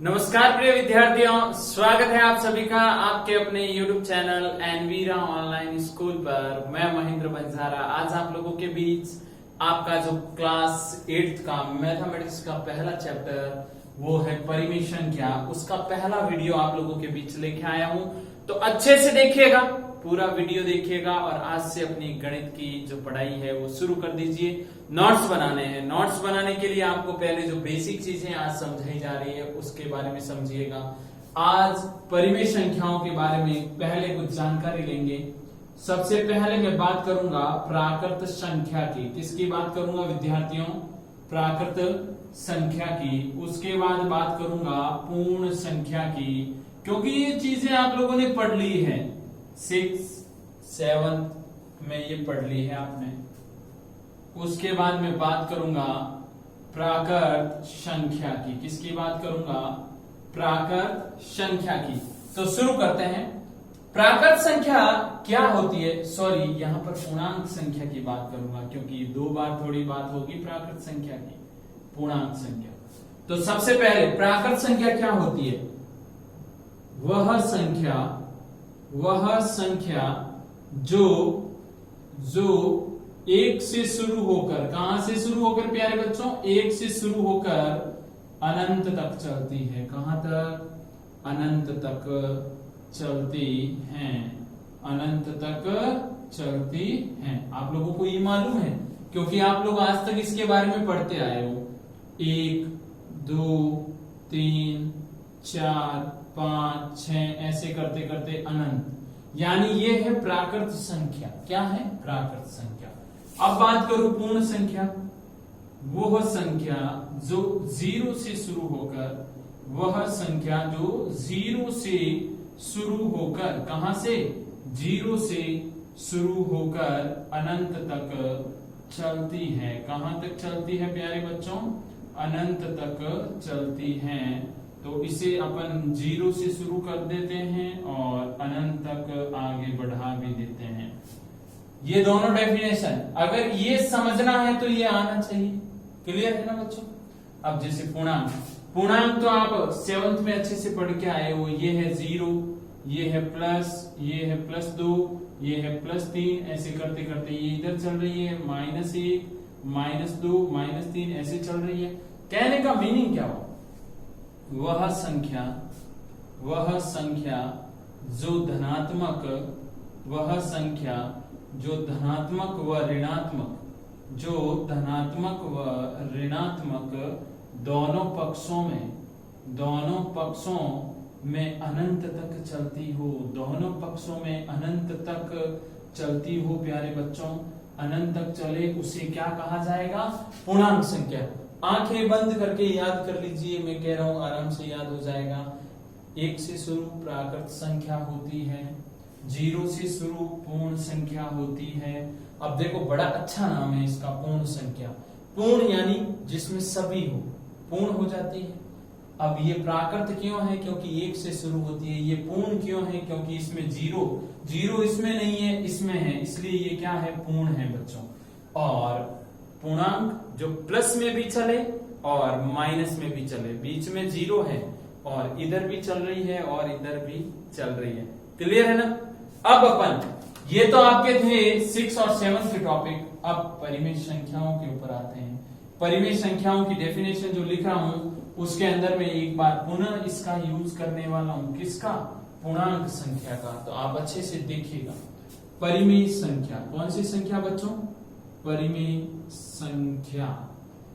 नमस्कार प्रिय विद्यार्थियों, स्वागत है आप सभी का आपके अपने YouTube channel Envira online school पर। मैं महेंद्र बंजारा आज आप लोगों के बीच आपका जो क्लास 8th का मैथमेटिक्स का पहला चैप्टर वो है परिमेय संख्या, उसका पहला वीडियो आप लोगों के बीच लेके आया हूं। तो अच्छे से देखिएगा, पूरा वीडियो देखिएगा और आज से अपनी गणित की जो पढ़ाई है वो शुरू कर दीजिए। नोट्स बनाने हैं, नोट्स बनाने के लिए आपको पहले जो बेसिक चीजें आज समझाई जा रही है उसके बारे में समझिएगा। आज परिमेय संख्याओं के बारे में पहले कुछ जानकारी लेंगे। सबसे पहले मैं बात करूंगा प्राकृत संख्या की। किसकी बात करूंगा विद्यार्थियों? प्राकृत संख्या की। उसके बाद बात करूंगा पूर्ण संख्या की, क्योंकि ये चीजें आप लोगों ने पढ़ ली है 6th 7th में, ये पढ़ ली है आपने। उसके बाद मैं बात करूंगा प्राकृत संख्या की। किसकी बात करूंगा? प्राकृत संख्या की। तो शुरू करते हैं। प्राकृत संख्या क्या होती है? सॉरी, यहां पर पूर्णांक संख्या की बात करूंगा, क्योंकि दो बार थोड़ी बात होगी प्राकृत संख्या की, पूर्णांक संख्या। तो सबसे पहले प्राकृत संख्या क्या होती है? वह संख्या जो एक से शुरू होकर, कहां से शुरू होकर प्यारे बच्चों? एक से शुरू होकर अनंत तक चलती है। कहां तक? अनंत तक चलती हैं, अनंत तक चलती हैं। आप लोगों को ये मालूम है, क्योंकि आप लोग आज तक इसके बारे में पढ़ते आए हो। 1 2 3 4 5 6 ऐसे करते करते अनंत, यानी ये है प्राकृत संख्या। क्या है? प्राकृत संख्या। अब बात करूं पूर्ण संख्या। वह संख्या जो 0 से शुरू होकर, वह संख्या जो 0 से शुरू होकर, कहां से? 0 से शुरू होकर अनंत तक चलती है। कहां तक चलती है प्यारे बच्चों? अनंत तक चलती है। तो इसे अपन 0 से शुरू कर देते हैं और अनंत तक आगे बढ़ा भी देते हैं। ये दोनों डेफिनेशन अगर ये समझना है तो ये आना चाहिए। क्लियर है ना बच्चों? अब जैसे पूर्णांक, पूर्णांक तो आप 7th में अच्छे से पढ़ के आए हो। ये है 0, ये है प्लस, ये है +2, ये है +3, ऐसे करते करते ये इधर चल रही है -1 -2 -3 ऐसे चल रही है। कहने का मीनिंग क्या हो? वह संख्या जो धनात्मक, वह संख्या जो धनात्मक व ऋणात्मक, जो धनात्मक व ऋणात्मक दोनों पक्षों में अनंत तक चलती हो, दोनों पक्षों में अनंत तक चलती हो प्यारे बच्चों, अनंत तक चले, उसे क्या कहा जाएगा? पूर्णांक संख्या। आंखें बंद करके याद कर लीजिए, मैं कह रहा हूं आराम से याद हो जाएगा। 1 से शुरू प्राकृत संख्या होती है, 0 से शुरू पूर्ण संख्या होती है। अब देखो बड़ा अच्छा नाम है इसका, पूर्ण संख्या। पूर्ण यानी जिसमें सभी हो, पूर्ण हो जाती है। अब ये प्राकृत क्यों है? क्योंकि 1 से शुरू होती है। ये पूर्ण क्यों है? क्योंकि इसमें 0 इसमें नहीं है, इसमें है, इसलिए ये क्या है? पूर्ण है बच्चों। और पूर्णांक जो प्लस में भी चले और माइनस में भी चले, बीच में 0 है और इधर भी चल रही है और इधर भी चल रही है। क्लियर है ना? अब अपन, ये तो आपके थे 6 और 7 के टॉपिक। अब परिमेय संख्याओं के ऊपर आते हैं। परिमेय संख्याओं की डेफिनेशन जो लिखा हूं उसके अंदर में एक बार पुनः इसका यूज करने वाला हूं। किसका? पूर्णांक संख्या का। तो आप अच्छे से देखिएगा। परिमेय संख्या कौन सी संख्या बच्चों? परिमेय संख्या।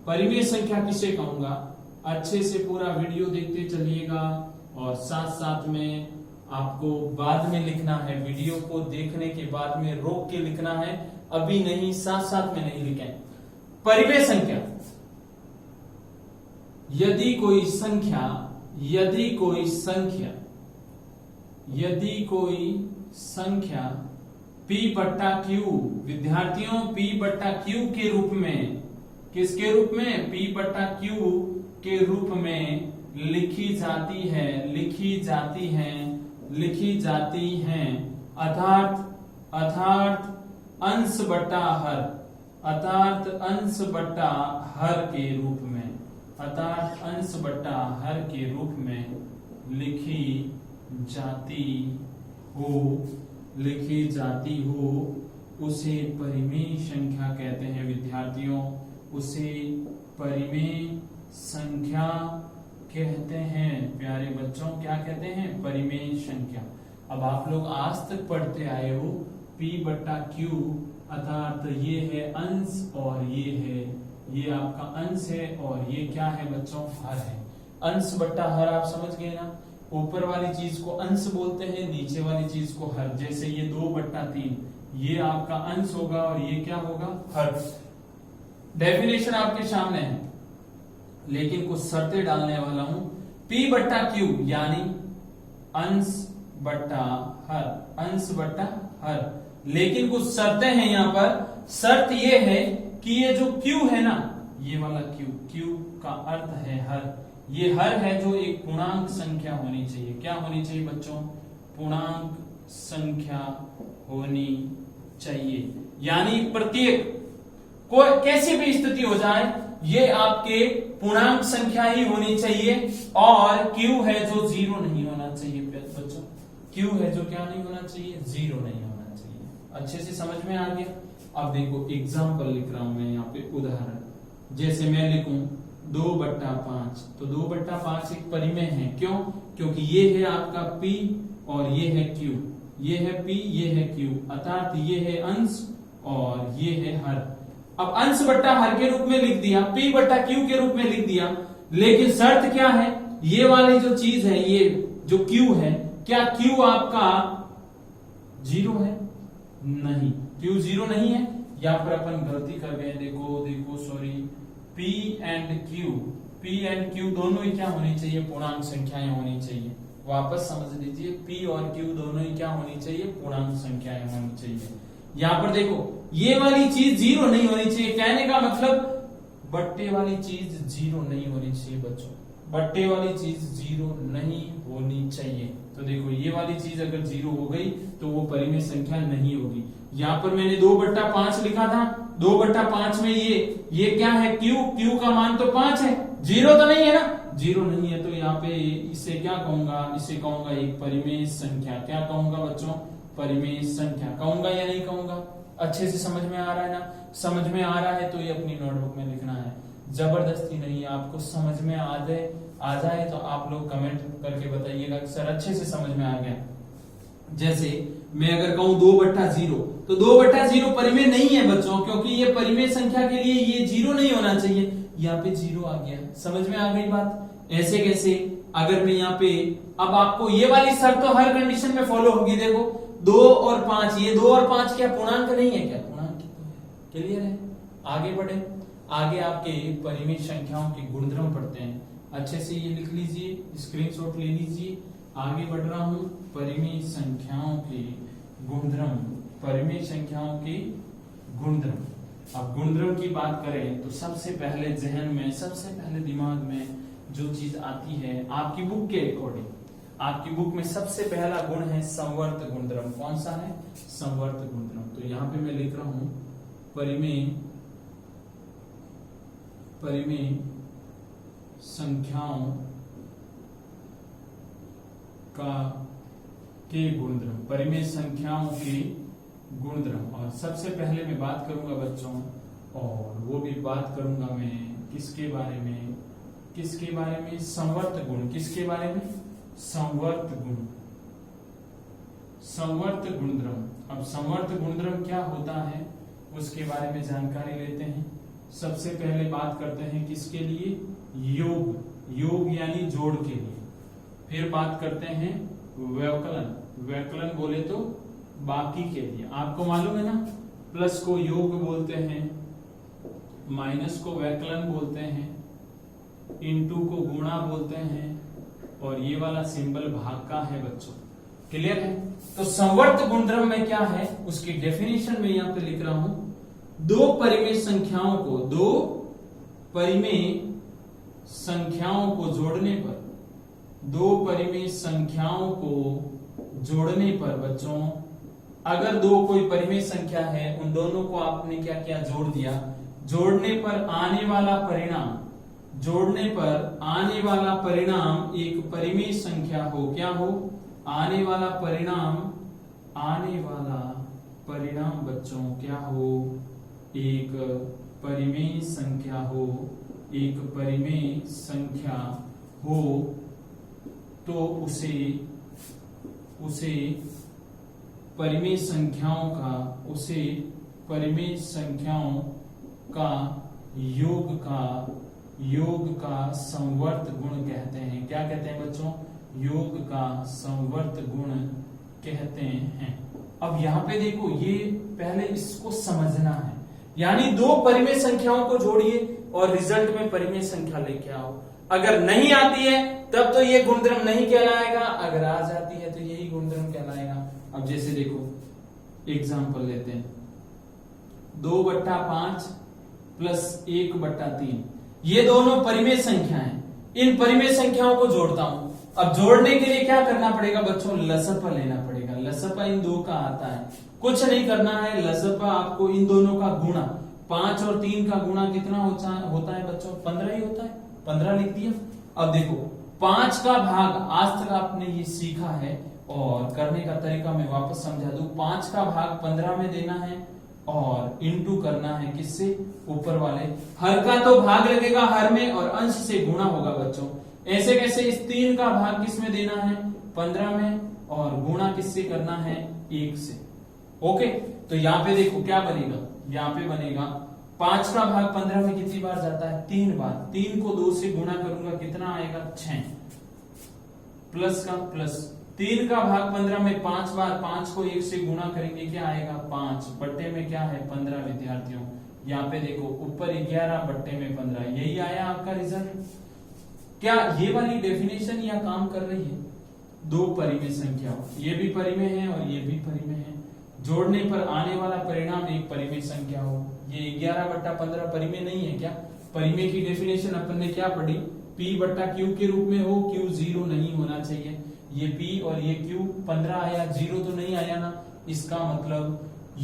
परिमेय संख्या किसे कहूंगा? अच्छे से पूरा वीडियो देखते चलिएगा और साथ साथ में आपको बाद में लिखना है। वीडियो को देखने के बाद में रोक के लिखना है, अभी नहीं, साथ साथ में नहीं लिखें। परिमेय संख्या, यदि कोई संख्या P/Q, विद्यार्थियों P/Q के रूप में, किसके रूप में? P/Q के रूप में लिखी जाती हैं अर्थात अंश बटा हर के रूप में, अर्थात अंश बट्टा हर के रूप में लिखी जाती हो उसे परिमेय संख्या कहते हैं विद्यार्थियों, उसे परिमेय संख्या कहते हैं प्यारे बच्चों। क्या कहते हैं? परिमेय संख्या। अब आप लोग आज तक पढ़ते आए हो P बट्टा Q, अर्थात ये है अंश और ये आपका अंश है और ये क्या है बच्चों? हर है। अंश बट्टा हर आप समझ गए ना। ऊपर वाली चीज को अंश बोलते हैं, नीचे वाली चीज को हर। जैसे ये 2/3 ये आपका अंश होगा और ये क्या होगा? हर। डेफिनेशन आपके सामने है, लेकिन कुछ शर्तें डालने वाला हूं। P बट्टा Q यानी अंश बट्टा हर, अंश बट्टा हर। लेकिन कुछ शर्तें हैं यहाँ पर। शर्त ये है कि ये जो Q है ना, ये वाला Q का अर्थ है हर। ये हर है जो एक पूर्णांक संख्या होनी चाहिए। क्या होनी चाहिए बच्चों? पूर्णांक संख्या होनी चाहिए। यानी प्रत्येक कोई कैसी भी स्थिति हो जाए ये आपके पूर्णांक संख्या ही होनी चाहिए। और Q है जो 0 नहीं होना चाहिए बच्चों। Q है जो क्या नहीं होना चाहिए? 0 नहीं होना चाहिए। अच्छे से समझ में आ गया। अब देखो एग्जाम्पल लिख रहा हूं मैं यहाँ पे उदाहरण। जैसे मैं लिखूं 2/5, तो 2/5 एक परिमेय है। क्यों? क्योंकि ये है आपका P और ये है Q। ये है P, ये है Q, अर्थात ये है अंश और ये है हर। अब अंश बट्टा हर के रूप में लिख दिया, P बट्टा Q के रूप में लिख दिया, लेकिन शर्त क्या है? ये वाली जो चीज है, ये जो Q है, क्या Q आपका 0 है? नहीं, Q 0 नहीं है। यहाँ पर अपन गलती कर गए। देखो सॉरी, P एंड Q दोनों ही क्या होनी चाहिए? पूर्णांक संख्याएं होनी चाहिए। वापस समझ लीजिए, P और Q दोनों ही क्या होनी चाहिए? पूर्णांक संख्याएं होनी चाहिए। यहाँ पर देखो ये वाली चीज 0 नहीं होनी चाहिए। कहने का मतलब बट्टे वाली चीज 0 नहीं होनी चाहिए बच्चों। बट्टे वाली चीज 0 नहीं होनी चाहिए। तो देखो ये वाली चीज अगर 0 हो गई तो वो परिमेय संख्या नहीं होगी। यहाँ पर मैंने 2/5 लिखा था। 2/5 में ये क्या है? Q का मान तो 5 है, 0 तो नहीं है ना। 0 नहीं है तो यहाँ पे इसे क्या कहूंगा? इसे कहूंगा एक परिमेय संख्या। क्या कहूंगा बच्चों? परिमेय संख्या कहूंगा या नहीं कहूंगा? अच्छे से समझ में आ रहा है ना? समझ में आ रहा है तो ये अपनी नोटबुक में लिखना है। जबरदस्ती नहीं, आपको समझ में आ जाए तो आप लोग कमेंट करके बताइएगा कि सर अच्छे से समझ में आ गया। जैसे मैं अगर कहूं 2/0, तो 2/0 परिमेय नहीं है बच्चों, क्योंकि ये परिमेय संख्या के लिए ये 0 नहीं होना चाहिए। यहाँ पे 0 आ गया। समझ में आ गई बात? ऐसे कैसे? अगर मैं यहाँ पे, अब आपको ये वाली शर्त तो हर कंडीशन में फॉलो होगी। देखो 2 और 5, ये 2 और 5 क्या पूर्णांक नहीं है? क्या पूर्णांक है? क्लियर है? आगे बढ़े। आगे आपके परिमेय संख्याओं के गुणधर्म पढ़ते हैं। अच्छे से ये लिख लीजिए, स्क्रीनशॉट ले लीजिए। आगे बढ़ रहा हूं। परिमेय संख्याओं के गुणधर्म, परिमेय संख्याओं के गुणधर्म। अब गुणधर्म की बात करें तो सबसे पहले जहन में, सबसे पहले दिमाग में जो चीज आती है आपकी बुक के अकॉर्डिंग, आपकी बुक में सबसे पहला गुण है संवर्त गुणधर्म। कौन सा है? संवर्त गुणधर्म। तो यहाँ पे मैं लिख रहा हूं परिमेय संख्याओं के गुणधर्म, परिमेय संख्याओं के गुणधर्म। और सबसे पहले मैं बात करूंगा बच्चों, और वो भी बात करूंगा मैं किसके बारे में? संवर्त गुण। किसके बारे में? संवर्त गुण, संवर्त गुणधर्म। अब संवर्त गुणधर्म क्या होता है उसके बारे में जानकारी लेते हैं। सबसे पहले बात करते हैं किसके लिए? योग यानी जोड़ के लिए। फिर बात करते हैं व्यवकलन बोले तो बाकी के लिए। आपको मालूम है ना, प्लस को योग बोलते हैं, माइनस को व्यवकलन बोलते हैं, इनटू को गुणा बोलते हैं, और ये वाला सिंबल भाग का है बच्चों। क्लियर है? तो संवर्त गुणधर्म में क्या है उसकी डेफिनेशन में यहां पे लिख रहा हूं। दो परिमेय संख्याओं को जोड़ने पर बच्चों, अगर दो कोई परिमेय संख्या है, उन दोनों को आपने क्या किया? जोड़ दिया। जोड़ने पर आने वाला परिणाम जोड़ने पर आने वाला परिणाम एक परिमेय संख्या हो। क्या हो? आने वाला परिणाम बच्चों क्या हो? एक परिमेय संख्या हो। एक परिमेय संख्या हो तो उसे परिमेय संख्याओं का योग का संवर्त गुण कहते हैं। क्या कहते हैं बच्चों? योग का संवर्त गुण कहते हैं। अब यहाँ पे देखो, ये पहले इसको समझना है, यानी दो परिमेय संख्याओं को जोड़िए और रिजल्ट में परिमेय संख्या लेके आओ। अगर नहीं आती है तब तो ये गुणधर्म नहीं कहलाएगा, अगर आ जाती है तो यही गुणधर्म कहलाएगा। अब जैसे देखो एग्जांपल लेते हैं, 2/5 प्लस 1/3, ये दोनों परिमेय संख्या हैं। इन परिमेय संख्याओं को जोड़ता हूं। अब जोड़ने के लिए क्या करना पड़ेगा बच्चों? लसपा लेना पड़ेगा। लसपा इन दो का आता है, कुछ नहीं करना है। लसपा आपको इन दोनों का गुणा, 5 और 3 का गुणा कितना होता है बच्चों? 15 ही होता है। 15 लिख दिया। अब देखो 5 का भाग, आज तक आपने ये सीखा है और करने का तरीका मैं वापस समझा दूं। 5 का भाग 15 में देना है और इनटू करना है किससे? ऊपर वाले हर का तो भाग लगेगा हर में और अंश से गुणा होगा बच्चों। ऐसे कैसे? इस 3 का भाग किस में देना है? 15 में, और गुणा किससे करना है? 1 से। ओके, तो यहाँ पे देखो क्या बनेगा, यहाँ पे बनेगा 5 का भाग 15 में कितनी बार जाता है? 3 बार। 3 को 2 से गुणा करूंगा, कितना आएगा? 6। प्लस का प्लस, 3 का भाग 15 में 5 बार, 5 को 1 से गुणा करेंगे, क्या आएगा? 5 बट्टे में क्या है? 15 विद्यार्थियों। यहाँ पे देखो ऊपर 11 बट्टे में 15, यही आया आपका रिजल्ट। क्या ये वाली डेफिनेशन या काम कर रही है? दो परिमेय संख्या, ये भी परिमेय है और ये भी परिमेय है, जोड़ने पर आने वाला परिणाम एक परिमेय संख्या हो। ये 11/15 परिमेय नहीं है क्या? परिमेय की डेफिनेशन अपन ने क्या पढ़ी? P/Q के रूप में हो, Q 0 नहीं होना चाहिए। ये P और ये Q 15 आया, 0 तो नहीं आया ना। इसका मतलब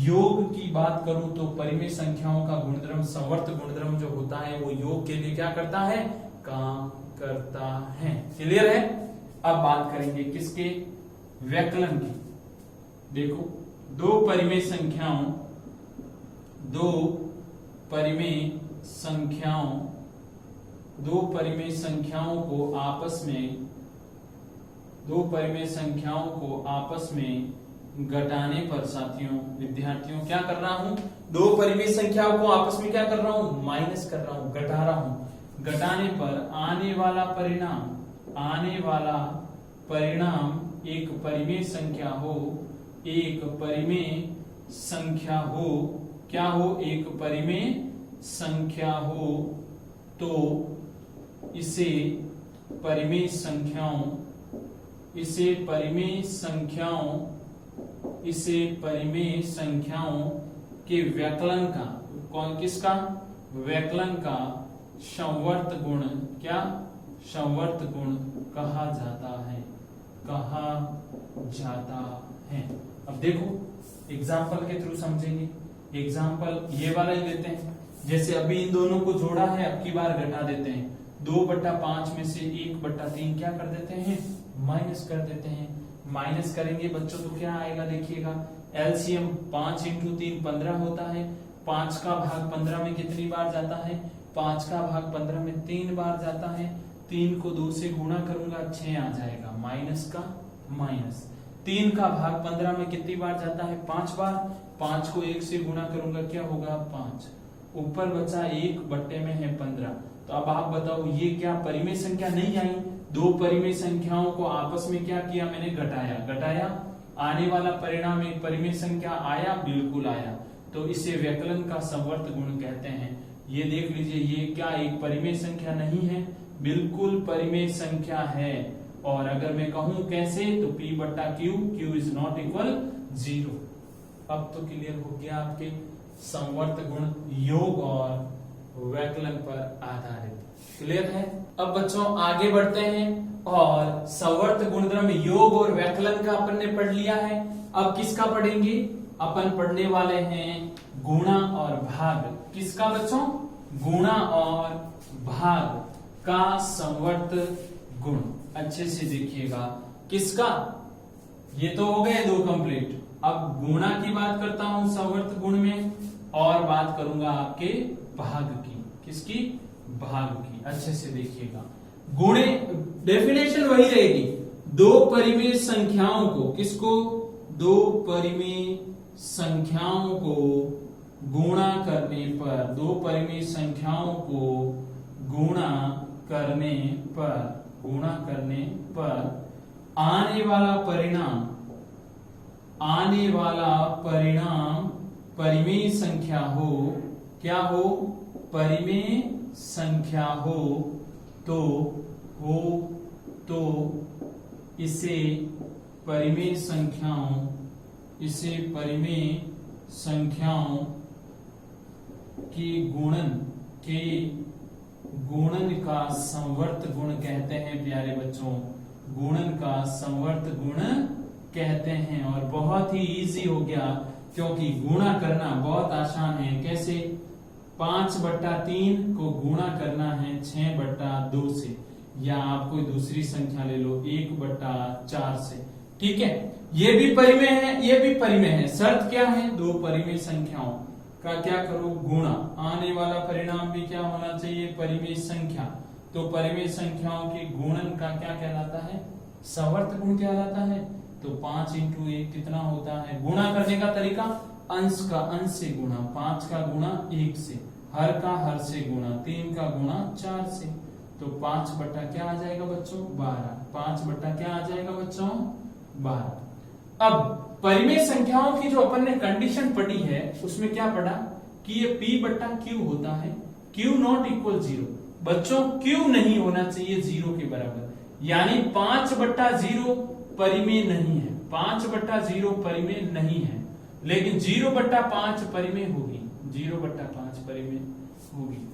योग की बात करूं तो परिमेय संख्याओं का गुणधर्म, संवर्त गुणधर्म जो होता है वो योग के लिए क्या करता है? काम करता है। क्लियर है? अब बात करेंगे किसके? व्यकलन की। देखो दो परिमेय संख्याओं को आपस में घटाने पर साथियों, विद्यार्थियों, क्या कर रहा हूं? दो परिमेय संख्याओं को आपस में क्या कर रहा हूं? माइनस कर रहा हूं, घटा रहा हूं। घटाने पर आने वाला परिणाम एक परिमेय संख्या हो। एक परिमेय संख्या हो, क्या हो? एक परिमेय संख्या हो तो इसे परिमेय संख्याओं के व्यकलन का, किसका? व्यकलन का संवर्त गुण, क्या? संवर्त गुण कहा जाता है। अब देखो एग्जाम्पल के थ्रू समझेंगे। एग्जाम्पल ये वाला ही लेते हैं। जैसे अभी इन दोनों को जोड़ा है, अब की बार घटा देते हैं। 2/5 में से 1/3 क्या कर देते हैं? माइनस कर देते हैं। माइनस करेंगे बच्चों तो क्या आएगा? देखिएगा एलसीएम 5 × 3 15 होता है। 5 का भाग 15 में कितनी बार जाता है? 5 का भाग 15 में 3 बार जाता है। 3 को 2 से गुणा करूंगा, 6 आ जाएगा, माइनस का माइनस। 3 का भाग 15 में कितनी बार जाता है? 5 बार। 5 को 1 से गुणा करूंगा, क्या होगा? 5। ऊपर बचा 1 बट्टे में है 15। तो अब आप बताओ ये क्या परिमेय संख्या नहीं आई? दो परिमेय संख्याओं को आपस में क्या किया मैंने? घटाया। आने वाला परिणाम एक परिमेय संख्या आया, बिल्कुल आया। तो इसे व्यकलन का संवर्त गुण कहते हैं। ये देख लीजिए, ये क्या एक परिमेय संख्या नहीं है? बिल्कुल परिमेय संख्या है। और अगर मैं कहूं कैसे, तो P/Q, Q is not equal 0। अब तो क्लियर हो गया आपके संवर्त गुण योग और व्यकलन पर आधारित। क्लियर है? अब बच्चों आगे बढ़ते हैं और संवर्त गुणधर्म योग और व्यकलन का अपन ने पढ़ लिया है। अब किसका पढ़ेंगे? अपन पढ़ने वाले हैं गुणा और भाग। किसका बच्चों? गुणा और भाग। का संवर्त गुण। अच्छे से देखिएगा, किसका? ये तो हो गए दो कंप्लीट। अब गुणा की बात करता हूं संवर्त गुण में, और बात करूंगा आपके भाग की। किसकी? भाग की। अच्छे से देखिएगा, गुणे डेफिनेशन वही रहेगी, दो परिमेय संख्याओं को, किसको? दो परिमेय संख्याओं को गुणा करने पर, दो परिमेय संख्याओं को गुणा करने पर आने वाला परिणाम परिमेय संख्या हो, क्या हो? परिमेय संख्या हो तो इसे परिमेय संख्याओं की गुणन का संवर्त गुण कहते हैं प्यारे बच्चों। गुणन का संवर्त गुण कहते हैं। और बहुत ही इजी हो गया, क्योंकि गुणा करना बहुत आसान है। कैसे? 5/3 को गुणा करना है 6/2 से, या आप कोई दूसरी संख्या ले लो 1/4 से। ठीक है, ये भी परिमेय है, ये भी परिमेय है। शर्त क्या है? दो परिमेय संख्याओं का क्या करो? गुणा। आने वाला परिणाम भी क्या होना चाहिए? परिमेय संख्या। तो परिमेय संख्याओं के गुणन का क्या कहलाता है? संवर्त गुण कहलाता है। तो 5 × 1 कितना होता है? गुणा करने का तरीका, अंश का अंश से गुणा, 5 का गुणा 1 से, हर का हर से गुणा, 3 का गुणा 4 से। तो 5 बटा क्या आ जाएगा बच्चों? 12। 5 बटा क्या आ जाएगा बच्चों? 12। अब परिमेय संख्याओं की जो अपन ने कंडीशन पढ़ी है, उसमें क्या पढ़ा कि ये P/Q होता है, Q ≠ 0। बच्चों Q नहीं होना चाहिए 0 के बराबर, यानी 5/0 परिमेय नहीं है। 5/0 परिमेय नहीं है, लेकिन 0/5 परिमेय होगी। 0/5 परिमेय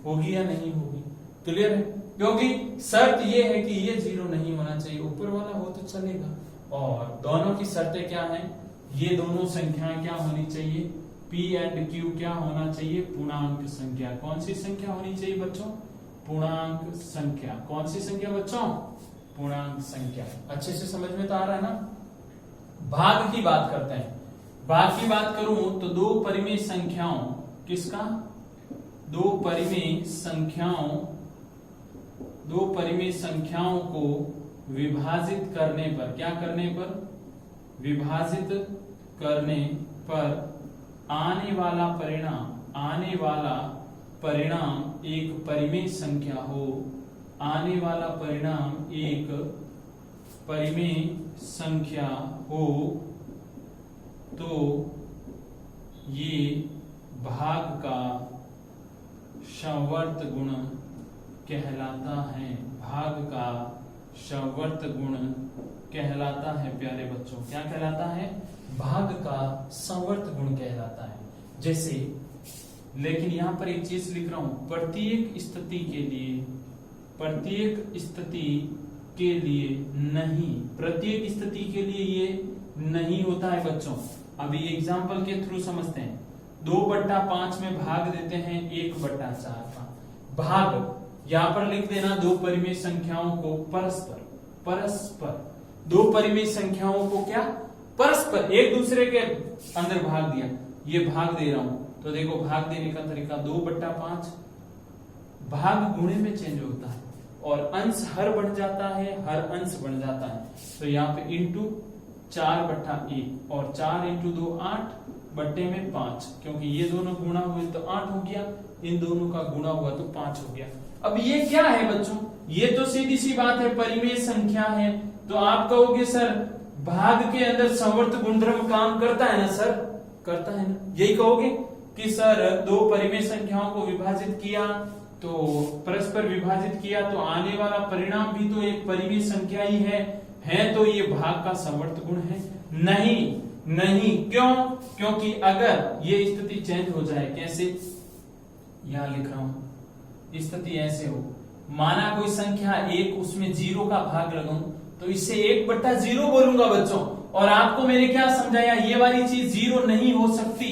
होगी या नहीं होगी? क्लियर है? क्योंकि शर्त ये है कि ये 0 नहीं होना चाहिए, ऊपर वाला हो तो चलेगा। और दोनों की शर्तें क्या हैं? ये दोनों संख्याएं क्या होनी चाहिए? P and Q क्या होना चाहिए? पूर्णांक संख्या। कौन सी संख्या होनी चाहिए बच्चों? पूर्णांक संख्या। कौन सी संख्या बच्चों? पूर्णांक संख्या। अच्छे से समझ में तो आ रहा है ना? भाग की बात करते हैं। भाग की बात करूं तो दो परिमेय संख्याओं, किसका? दो परिमेय संख्याओं को विभाजित करने पर, क्या करने पर? विभाजित करने पर आने वाला परिणाम एक परिमेय संख्या हो, आने वाला परिणाम एक परिमेय संख्या हो, तो ये भाग का संवर्त गुण कहलाता है। भाग का संवर्त गुण कहलाता है प्यारे बच्चों। क्या कहलाता है? भाग का संवर्त गुण कहलाता है। जैसे, लेकिन यहां पर एक चीज लिख रहा हूं, प्रत्येक स्थिति के लिए नहीं, प्रत्येक स्थिति के लिए ये नहीं होता है बच्चों। अभी एग्जाम्पल के थ्रू समझते हैं। 2/5 में भाग देते हैं 1/4 का। भाग यहां पर लिख देना, दो परिमेय संख्याओं को परस्पर दो परिमेय संख्याओं को क्या? परस्पर एक दूसरे के अंदर भाग दिया। ये भाग दे रहा हूं, तो देखो भाग देने का तरीका, 2/5 भाग गुणे में चेंज होता है, और अंश हर बढ़ जाता है, हर अंश बढ़ जाता है। तो यहाँ पे इंटू 4/1, और 4 × 2 8/5, क्योंकि ये दोनों गुणा हुए तो 8 हो गया, इन दोनों का गुणा हुआ तो 5 हो गया। अब ये क्या है बच्चों? ये तो सीधी सी बात है, परिमेय संख्या है। तो आप कहोगे सर भाग के अंदर संवर्त गुणधर्म काम करता है ना सर? करता है ना? यही कहोगे कि सर दो परिमेय संख्याओं को विभाजित किया, तो परस्पर विभाजित किया, तो आने वाला परिणाम भी तो एक परिमेय संख्या ही है, तो ये भाग का संवर्त गुण है? नहीं। क्यों? क्योंकि अगर ये स्थिति चेंज हो जाए, कैसे? यहां लिख रहा हूं, स्थिति ऐसे हो, माना कोई संख्या 1, उसमें 0 का भाग लगाऊं, तो इसे 1/0 बोलूंगा बच्चों। और आपको मैंने क्या समझाया? ये वाली चीज 0 नहीं हो सकती।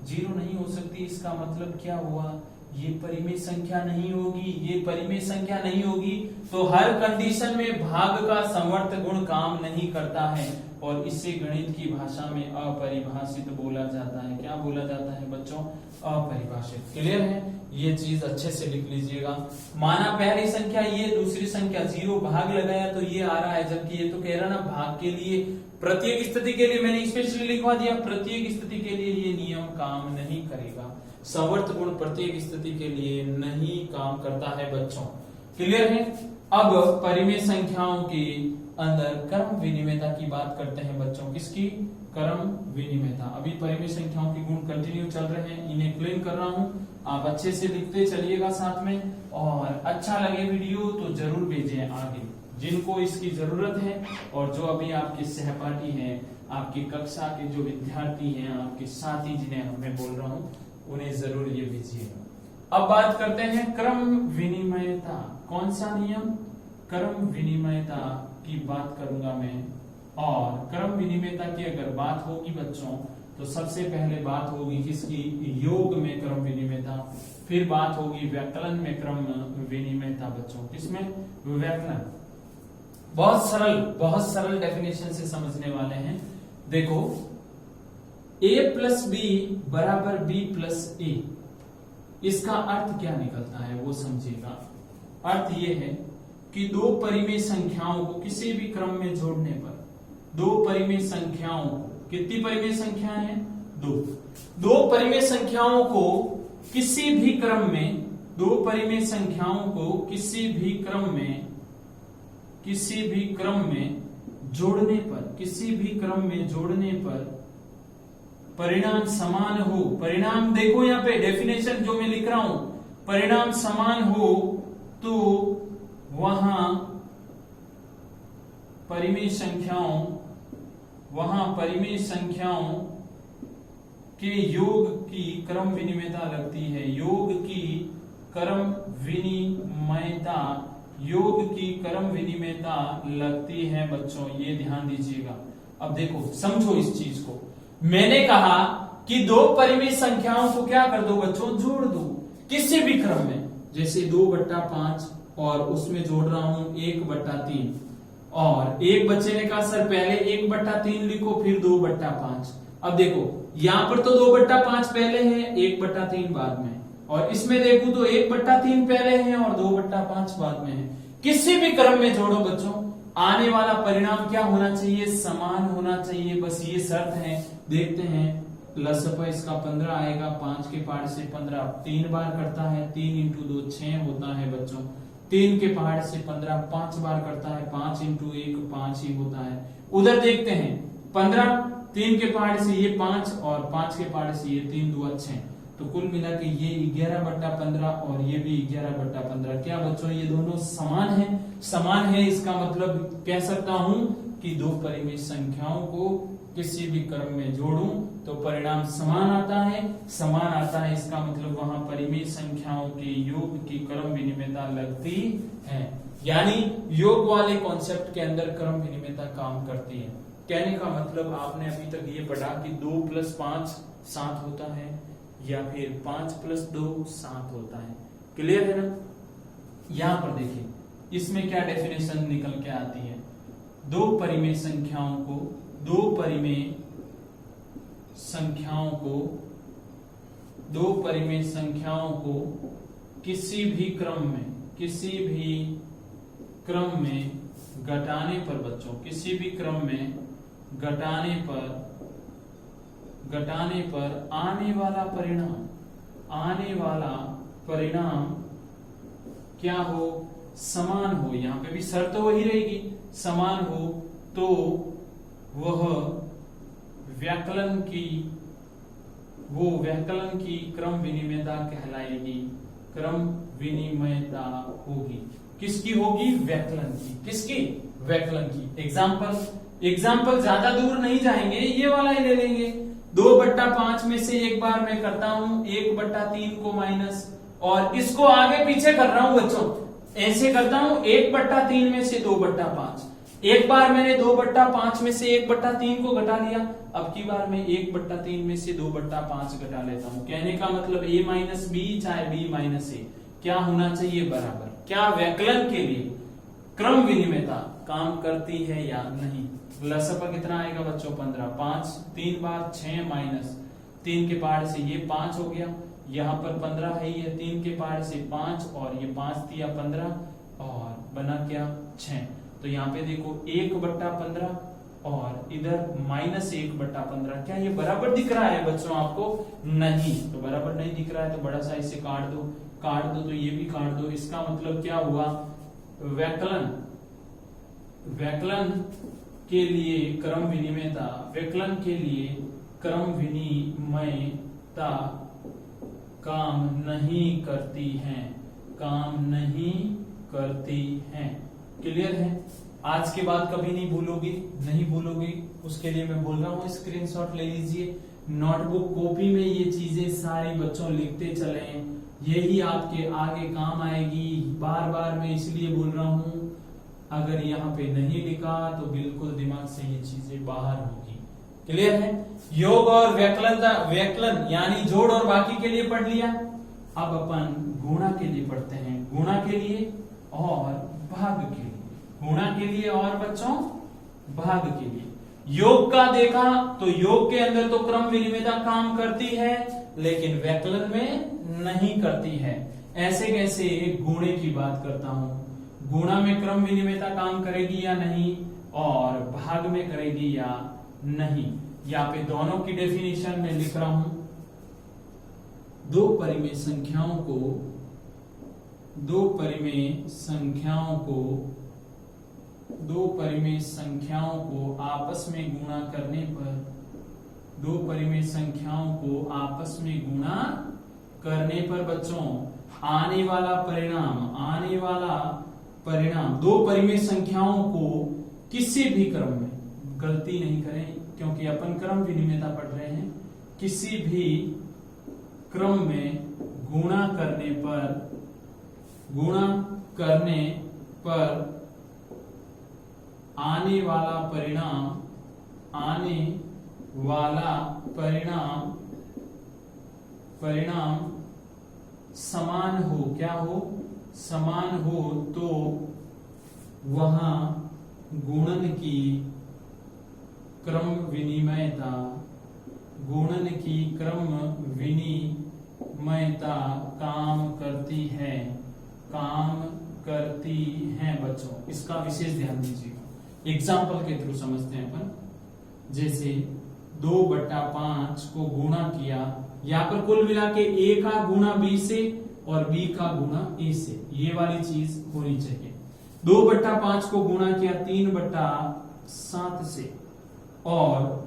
0 नहीं हो सकती, इसका मतलब क्या हुआ ये परिमेय संख्या नहीं होगी, ये परिमेय संख्या नहीं होगी। तो हर कंडीशन में भाग का समवर्त गुण काम नहीं करता है और इसे गणित की भाषा में अपरिभाषित बोला जाता है। क्या बोला जाता है बच्चों? अपरिभाषित। क्लियर है? ये चीज अच्छे से लिख लीजिएगा। माना पहली संख्या ये, दूसरी संख्या 0, भाग लगाया तो ये आ रहा है, जबकि ये तो कह रहा ना भाग के लिए प्रत्येक स्थिति के लिए मैंने स्पेशली लिखवा दिया, प्रत्येक स्थिति के लिए ये नियम काम नहीं करेगा। समवर्त गुण प्रत्येक स्थिति के लिए नहीं काम करता है बच्चों। क्लियर है? अब परिमेय संख्याओं के अंदर क्रम विनिमेयता की बात करते हैं बच्चों। किसकी? क्रम विनिमेयता। अभी परिमेय संख्याओं के गुण कंटिन्यू चल रहे हैं, इन्हें क्लीन कर रहा हूं। आप अच्छे से लिखते चलिएगा साथ में, और अच्छा लगे वीडियो तो जरूर भेजें आगे जिनको इसकी जरूरत है, और जो अभी आपके सहपाठी हैं, आपकी कक्षा के जो विद्यार्थी हैं, आपके साथी जिन्हें मैं बोल रहा हूं, उन्हें जरूर ये भेजिएगा। अब बात करते हैं क्रम विनिमयता। कौन सा नियम? क्रम विनिमयता की बात करूंगा मैं। और क्रम विनिमयता की अगर बात होगी बच्चों तो सबसे पहले बात होगी किसकी? योग में क्रम विनिमयता। फिर बात होगी व्याकलन में क्रम विनिमयता बच्चों। किसमें? व्याकरण। बहुत सरल डेफिनेशन से समझने वाले हैं। देखो, a प्लस बी बराबर b प्लस ए, इसका अर्थ क्या निकलता है वो समझिएगा। अर्थ ये है कि दो परिमेय संख्याओं को किसी भी क्रम में जोड़ने पर, दो परिमेय संख्याओं को, कितनी परिमेय संख्याएं हैं? दो परिमेय संख्याओं को किसी भी क्रम में, दो परिमेय संख्याओं को किसी भी क्रम में जोड़ने पर, किसी भी क्रम में जोड़ने पर परिणाम समान हो। परिणाम देखो यहाँ पे डेफिनेशन जो मैं लिख रहा हूं, परिणाम समान हो तो वहां परिमेय संख्याओं के योग की क्रम विनिमयता लगती है। योग की क्रम विनिमयता लगती है बच्चों, ये ध्यान दीजिएगा। अब देखो, समझो इस चीज को। मैंने कहा कि दो परिमेय संख्याओं को क्या कर दो बच्चों? जोड़ दो किसी भी क्रम में। जैसे 2/5 और उसमें जोड़ रहा हूं 1/3, और एक बच्चे ने कहा सर पहले 1/3 लिखो फिर 2/5। अब देखो यहां पर तो 2/5 पहले है, 1/3 बाद में, और इसमें देखूं तो 1/3 पहले है और 2/5 बाद में है। किसी भी क्रम में जोड़ो बच्चों, आने वाला परिणाम क्या होना चाहिए? समान होना चाहिए। बस ये शर्त है। देखते हैं, लसप इसका 15 आएगा, 5 के पहाड़ से 15 3 बार करता है, 3 × 2 6 होता है बच्चों। 3 के पहाड़ से 15 5 बार करता है, 5 × 1 5 ही होता है। उधर देखते हैं, 15 3 के पहाड़ से ये 5 और 5 के पहाड़ से ये 3 2 6, तो कुल मिला के ये 11/15 और ये भी 11/15। क्या बच्चों ये दोनों समान है? समान है। इसका मतलब कह सकता हूं कि दो परिमेय संख्याओं को किसी भी क्रम में जोड़ूं तो परिणाम समान आता है। समान आता है इसका मतलब वहां परिमेय संख्याओं के योग की क्रम विनिमयता लगती है। यानी योग वाले कॉन्सेप्ट के अंदर क्रम विनिमयता काम करती है। कहने का मतलब आपने अभी तक ये पढ़ा कि 2 + 5 7 होता है, या फिर 5 + 2 7 होता है। क्लियर है ना? यहां पर देखिए इसमें क्या डेफिनेशन निकल के आती है। दो परिमेय संख्याओं को किसी भी क्रम में घटाने पर बच्चों, किसी भी क्रम में घटाने पर आने वाला परिणाम क्या हो? समान हो। यहाँ पे भी शर्त वही रहेगी, समान हो तो वह व्याकलन की क्रम विनिमयता कहलाएगी। क्रम विनिमयता होगी किसकी? होगी व्याकलन की। किसकी? व्याकलन की। एग्जाम्पल ज्यादा दूर नहीं जाएंगे, ये वाला ही ले लेंगे। 2/5 में से एक बार मैं करता हूं 1/3 को माइनस, और इसको आगे पीछे कर रहा हूं बच्चों, ऐसे करता हूं 1/3 में से 2/5। एक बार मैंने 2/5 में से 1/3 को घटा लिया, अब की बार मैं 1/3 में से 2/5 घटा लेता हूं। कहने का मतलब a माइनस बी चाहे b माइनस ए क्या होना चाहिए, बराबर। क्या व्यकलन के लिए क्रम विनिमयता काम करती है या नहीं? लसपा कितना आएगा बच्चों, 15। 5 3 बार 6 माइनस 3 के पहाड़ से ये 5 हो गया, यहाँ पर 15 है, ये 3 के पहाड़ से 5 और ये 5 दिया 15 और बना क्या 6। तो यहाँ पे देखो 1/15 और इधर -1/15। क्या ये बराबर दिख रहा है बच्चों आपको? नहीं, तो बराबर नहीं दिख रहा है तो बड़ा सा इसे काट दो, तो ये भी काट दो। इसका मतलब क्या हुआ, व्यकलन के लिए क्रम विनिमयता, व्यकलन के लिए क्रम विनिमयता काम नहीं करती है, काम नहीं करती है। क्लियर है? आज के बाद कभी नहीं भूलोगे, नहीं भूलोगे, उसके लिए मैं बोल रहा हूँ स्क्रीनशॉट ले लीजिए, नोटबुक कॉपी में ये चीजें सारी बच्चों लिखते चले, यही आपके आगे काम आएगी। बार बार मैं इसलिए बोल रहा हूँ, अगर यहाँ पे नहीं लिखा तो बिल्कुल दिमाग से ये चीजें बाहर होगी। क्लियर है? योग और व्यकलन यानी जोड़ और बाकी के लिए पढ़ लिया। अब अपन गुणा के लिए पढ़ते हैं, गुणा के लिए और भाग के लिए, गुणा के लिए और बच्चों भाग के लिए। योग का देखा तो योग के अंदर तो क्रम विनिमयता काम करती है, लेकिन व्यकलन में नहीं करती है। ऐसे कैसे? गुणे की बात करता हूं, गुणा में क्रम विनिमयता काम करेगी या नहीं, और भाग में करेगी या नहीं। यहाँ पे दोनों की डेफिनेशन में लिख रहा हूं, दो परिमेय संख्याओं को आपस में गुणा करने पर, दो परिमेय संख्याओं को आपस में गुणा करने पर बच्चों आने वाला परिणाम दो परिमेय संख्याओं को किसी भी क्रम में, गलती नहीं करें क्योंकि अपन क्रम विनिमयता पढ़ रहे हैं, किसी भी क्रम में गुणा करने पर आने वाला परिणाम समान हो, क्या हो? समान हो, तो वहां गुणन की क्रम विनिमयता काम करती है बच्चों। इसका विशेष ध्यान दीजिएगा, एग्जाम्पल के थ्रू समझते हैं अपन। जैसे 2/5 को गुणा किया, यहाँ पर कुल मिला के A का गुणा B से और B का गुणा A से, ये वाली चीज होनी चाहिए। 2/5 को गुणा किया 3/7 से, और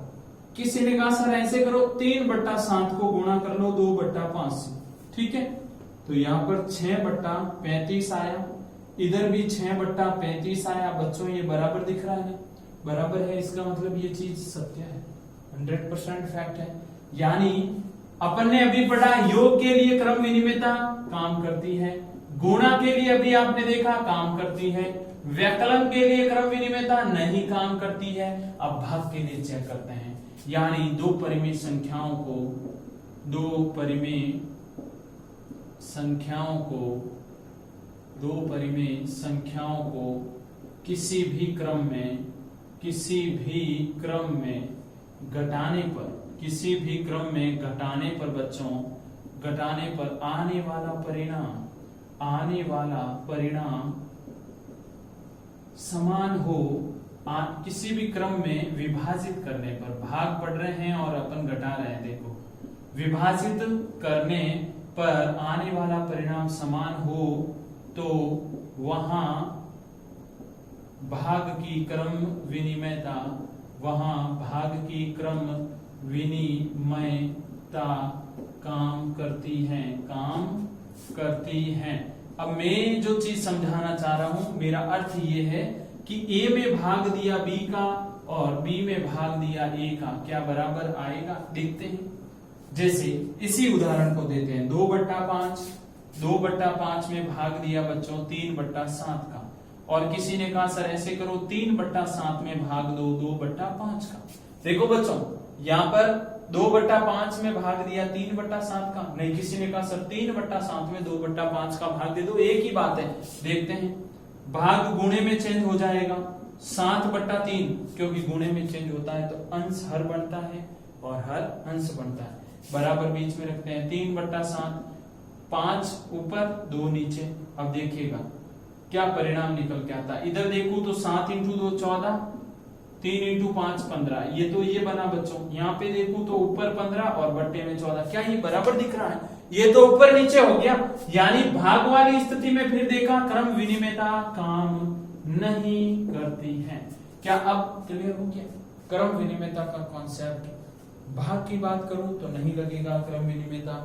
किसी ने कहा सर ऐसे करो 3/7 को गुणा कर लो 2/5 से, ठीक है? तो यहाँ पर 6/35 आया, इधर भी 6/35 आया। बच्चों ये बराबर दिख रहा है ना? बराबर है, इसका मतलब ये चीज सत्य है, 100% फैक्ट है। यानी अपन ने अभी पढ़ा योग के लिए क्रम विनिमयता काम करती है, गुणा के लिए अभी आपने देखा काम करती है, व्यकलन के लिए क्रम विनिमयता नहीं काम करती है। अब भाग के लिए चेक करते हैं, यानी दो परिमेय संख्याओं को किसी भी क्रम में घटाने पर बच्चों, घटाने पर आने वाला परिणाम समान हो, किसी भी क्रम में विभाजित करने पर, भाग पढ़ रहे हैं और अपन घटा रहे हैं, देखो विभाजित करने पर आने वाला परिणाम समान हो, तो वहां भाग की क्रम विनिमयता काम करती है। अब मैं जो चीज समझाना चाह रहा हूं, मेरा अर्थ ये है कि A में भाग दिया B का और B में भाग दिया A का, क्या बराबर आएगा? देखते हैं। जैसे इसी उदाहरण को देते हैं, 2/5 में भाग दिया बच्चों 3/7 का, और किसी ने कहा सर ऐसे करो 3/7 में भाग दो 2/5 का। देखो बच्चों यहाँ पर 2/5 में भाग दिया 3/7 का, नहीं किसी ने कहा सर 3/7 में 2/5 का भाग दे दो, एक ही बात है। देखते हैं भाग गुणे में चेंज हो जाएगा 7/3, क्योंकि गुणे में चेंज होता है तो अंश हर बनता है और हर अंश बनता है, बराबर बीच में रखते हैं 3/7, 5 ऊपर 2 नीचे। अब देखिएगा क्या परिणाम निकल के आता है। इधर देखूं तो 7 × 2 14, 3 × 5 15, ये तो ये बना बच्चों। यहाँ पे देखूं तो ऊपर 15 और बट्टे में 14, क्या ये बराबर दिख रहा है? ये तो ऊपर नीचे हो गया, यानी भाग वाली स्थिति में फिर देखा क्रम विनिमेयता काम नहीं करती है। क्या अब क्लियर हो गया क्रम विनिमेयता का कॉन्सेप्ट? भाग की बात करूं तो नहीं लगेगा क्रम विनिमेयता,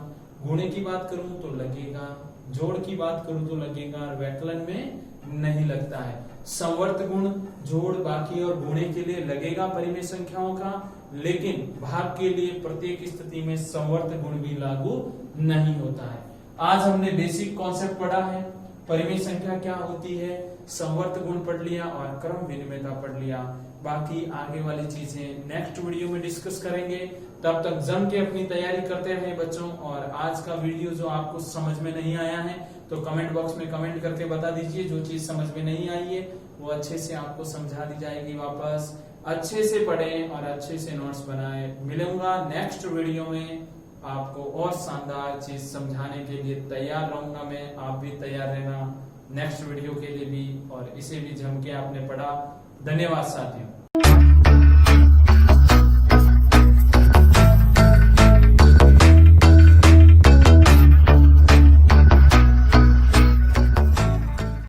गुणे की बात करूं तो लगेगा, जोड़ की बात करूं तो लगेगा, व्यकलन में नहीं लगता है। संवर्त गुण जोड़ बाकी और गुणे के लिए लगेगा परिमेय संख्याओं का, लेकिन भाग के लिए प्रत्येक स्थिति में संवर्त गुण भी लागू नहीं होता है। आज हमने बेसिक कॉन्सेप्ट पढ़ा है, परिमेय संख्या क्या होती है, संवर्त गुण पढ़ लिया और क्रम विनिमेयता पढ़ लिया। बाकी आगे वाली चीजें नेक्स्ट वीडियो में डिस्कस करेंगे। तब तक जम के अपनी तैयारी करते रहे बच्चों। और आज का वीडियो जो आपको समझ में नहीं आया है तो कमेंट बॉक्स में कमेंट करके बता दीजिए, जो चीज समझ में नहीं आई है वो अच्छे से आपको समझा दी जाएगी वापस। अच्छे से पढ़ें और अच्छे से नोट्स बनाएं। मिलूंगा नेक्स्ट वीडियो में, आपको और शानदार चीज समझाने के लिए तैयार रहूंगा मैं, आप भी तैयार रहना नेक्स्ट वीडियो के लिए भी, और इसे भी जम के आपने पढ़ा। धन्यवाद साथियों।